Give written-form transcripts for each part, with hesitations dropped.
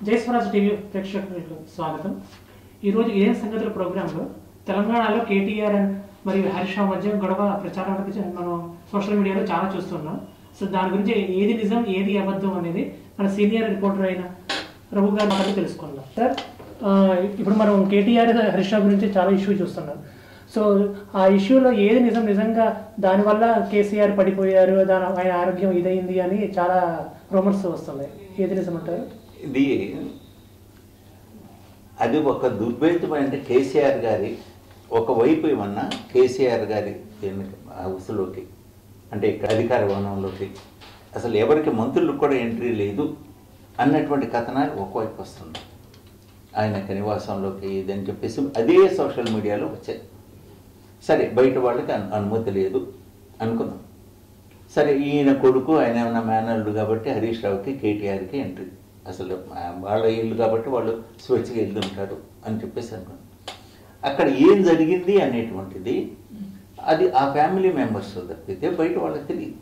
జై స్వరాజ్ టీవీ ప్రేక్షకులకు స్వాగతం. ఈరోజు ఏం సంగతుల ప్రోగ్రాంలో తెలంగాణలో కేటీఆర్ మరియు హరీష్ రావు మధ్య గొడవ ప్రచారానికి మనం సోషల్ మీడియాలో చాలా చూస్తున్నాం. సో దాని గురించి ఏది నిజం ఏది అబద్ధం అనేది మన సీనియర్ రిపోర్టర్ అయిన రఘు గారి మాటలు తెలుసుకుందాం. సార్, ఇప్పుడు మనం కేటీఆర్ హరీష్ రావు గురించి చాలా ఇష్యూ చూస్తున్నాం. సో ఆ ఇష్యూలో ఏది నిజంగా దానివల్ల కేసీఆర్ పడిపోయారు, ఆయన ఆరోగ్యం ఇదైంది అని చాలా రూమర్స్ వస్తున్నాయి. ఏది నిజమంటారు? ఇది అది ఒక దుర్భేద్యమైన కేసీఆర్ గారి ఒకవైపు ఏమన్నా కేసీఆర్ గారి హౌస్లోకి అంటే అధికార భవనంలోకి అసలు ఎవరికి మంత్రులకు కూడా ఎంట్రీ లేదు అన్నటువంటి కథనాలు ఒకవైపు వస్తుంది. ఆయన నివాసంలోకి ఇదని చెప్పేసి అదే సోషల్ మీడియాలో వచ్చాయి. సరే, బయట వాళ్ళకి అనుమతి లేదు అనుకుందాం. సరే, ఈయన కొడుకు ఆయన ఏమన్నా మేనల్డ్ కాబట్టి హరీష్ రావుకి కేటీఆర్కి ఎంట్రీ, అసలు వాళ్ళ ఇల్లు కాబట్టి వాళ్ళు స్వేచ్ఛగా వెళ్తుంటారు అని చెప్పేసి అనుకున్నాం. అక్కడ ఏం జరిగింది అనేటువంటిది అది ఆ ఫ్యామిలీ మెంబర్స్ తప్పితే బయట వాళ్ళకి తెలియదు,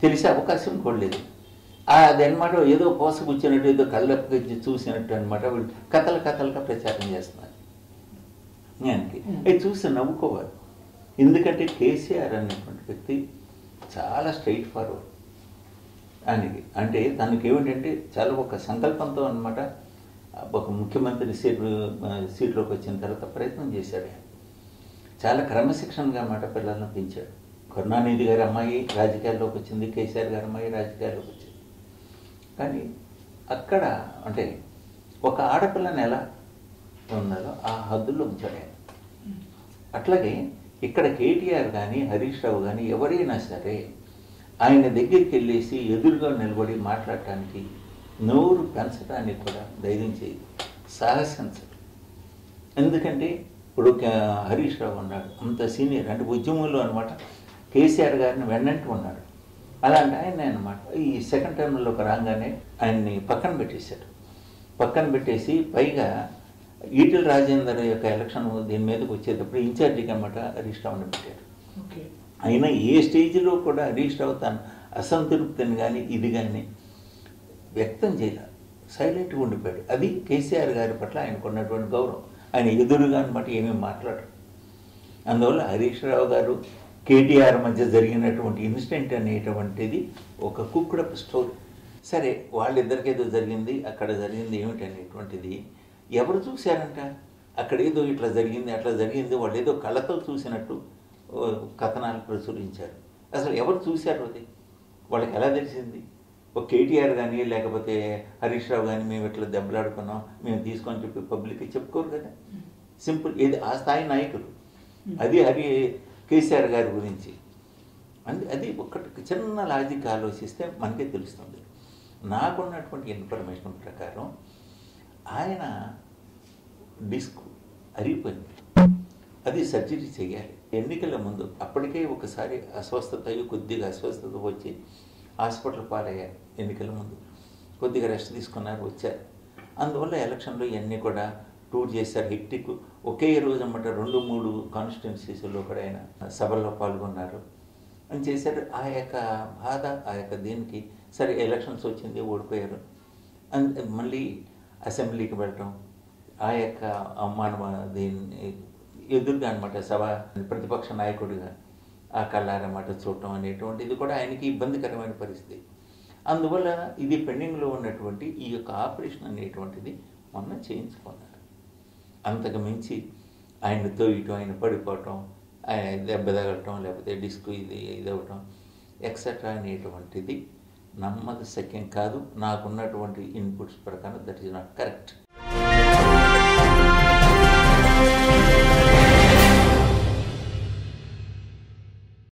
తెలిసే అవకాశం కూడా లేదు. అదనమాట ఏదో పోసగుచ్చినట్టు ఏదో కళ్ళప్పకి చూసినట్టు అనమాట వీళ్ళు కథలుగా ప్రచారం చేస్తున్నారు. అది చూసి నవ్వుకోవాలి. ఎందుకంటే కేసీఆర్ అనేటువంటి వ్యక్తి చాలా స్ట్రైట్ ఫార్వర్డ్ ఆయనకి. అంటే తనకి ఏమిటంటే చాలా ఒక సంకల్పంతో అనమాట ఒక ముఖ్యమంత్రి సీట్లోకి వచ్చిన తర్వాత ప్రయత్నం చేశాడు. చాలా క్రమశిక్షణగా అన్నమాట పిల్లలను పెంచాడు. కరుణానిధి గారి అమ్మాయి రాజకీయాల్లోకి వచ్చింది, కేసీఆర్ గారి అమ్మాయి రాజకీయాల్లోకి వచ్చింది. కానీ అక్కడ అంటే ఒక ఆడపిల్లని ఎలా ఉన్నదో ఆ హద్దుల్లో ఉంచాడు ఆయన. అట్లాగే ఇక్కడ కేటీఆర్ కానీ హరీష్ రావు కానీ ఎవరైనా సరే ఆయన దగ్గరికి వెళ్ళేసి ఎదురుగా నిలబడి మాట్లాడటానికి నోరు పెంచడానికి కూడా ధైర్యం చేయదు, సాహసించదు. ఎందుకంటే ఇప్పుడు హరీష్ రావు ఉన్నాడు, అంత సీనియర్ అంటే ఉద్యమంలో అనమాట కేసీఆర్ గారిని వెన్నంటూ ఉన్నాడు. అలాంటి ఆయన అనమాట ఈ సెకండ్ టర్మ్లోకి రాగానే ఆయన్ని పక్కన పెట్టేశాడు. పక్కన పెట్టేసి పైగా ఈటెల రాజేందర్ యొక్క ఎలక్షన్ దీని మీదకి వచ్చేటప్పుడు ఇన్ఛార్జిగా అన్నమాట హరీష్ రావుని పెట్టారు. అయినా ఏ స్టేజ్లో కూడా హరీష్ రావు తన అసంతృప్తిని కానీ ఇది కానీ వ్యక్తం చేయాలి, సైలెంట్గా ఉండిపోయాడు. అది కేసీఆర్ గారి పట్ల ఆయనకు ఉన్నటువంటి గౌరవం. ఆయన ఎదురుగా అనమాట ఏమేమి మాట్లాడరు. అందువల్ల హరీష్ రావు గారు కేటీఆర్ మధ్య జరిగినటువంటి ఇన్సిడెంట్ అనేటువంటిది ఒక కుక్కుడప్ స్టోరీ. సరే, వాళ్ళిద్దరికి ఏదో జరిగింది, అక్కడ జరిగింది ఏమిటనేటువంటిది ఎవరు చూశారంట? అక్కడ ఏదో ఇట్లా జరిగింది అట్లా జరిగింది వాళ్ళు ఏదో కళ్ళతో చూసినట్టు కథనాలు ప్రచురించారు. అసలు ఎవరు చూశారు? అది వాళ్ళకి ఎలా తెలిసింది? ఒక కేటీఆర్ కానీ లేకపోతే హరీష్ రావు కానీ మేము ఇట్లా దెబ్బలాడుకున్నాం మేము తీసుకొని చెప్పి పబ్లిక్కి చెప్పుకోరు కదా. సింపుల్, ఇది ఆ స్థాయి నాయకులు. అది కేసీఆర్ గారి గురించి అది ఒకటి చిన్న లాజిక్ ఆలోచిస్తే మనకే తెలుస్తుంది. నాకున్నటువంటి ఇన్ఫర్మేషన్ ప్రకారం ఆయన డిస్క్ అరిగిపోయింది, అది సర్జరీ చేయాలి. ఎన్నికల ముందు అప్పటికే ఒకసారి కొద్దిగా అస్వస్థత వచ్చి హాస్పిటల్ పాలయ్యారు. ఎన్నికల ముందు కొద్దిగా రెస్ట్ తీసుకున్నారు, వచ్చారు. అందువల్ల ఎలక్షన్లో ఇవన్నీ కూడా టూర్ చేశారు, హెక్టిక్. ఒకే రోజు అన్నమాట 2-3 కాన్స్టిట్యున్సీస్లో కూడా ఆయన సభల్లో పాల్గొన్నారు అని చేశారు. ఆ యొక్క బాధ ఆ యొక్క దీనికి సరే ఎలక్షన్స్ వచ్చింది, ఓడిపోయారు. మళ్ళీ అసెంబ్లీకి వెళ్ళటం, ఆ యొక్క అవమాన దీన్ని ఎదురుగా అనమాట సభ ప్రతిపక్ష నాయకుడిగా ఆ కళ్ళారన్నమాట చూడటం అనేటువంటిది కూడా ఆయనకి ఇబ్బందికరమైన పరిస్థితి. అందువల్ల ఇది పెండింగ్లో ఉన్నటువంటి ఈ యొక్క ఆపరేషన్ అనేటువంటిది మొన్న చేయించుకున్నారు. అంతకు మించి ఆయన తోయటం, ఆయన పడిపోవటం, ఆయన దెబ్బ తగలటం, లేకపోతే డిస్క్ ఇది అవ్వటం ఎక్సెట్రా అనేటువంటిది నమ్మదశక్యం కాదు. నాకున్నటువంటి ఇన్పుట్స్ ప్రకారం దట్ ఈస్ నాట్ కరెక్ట్.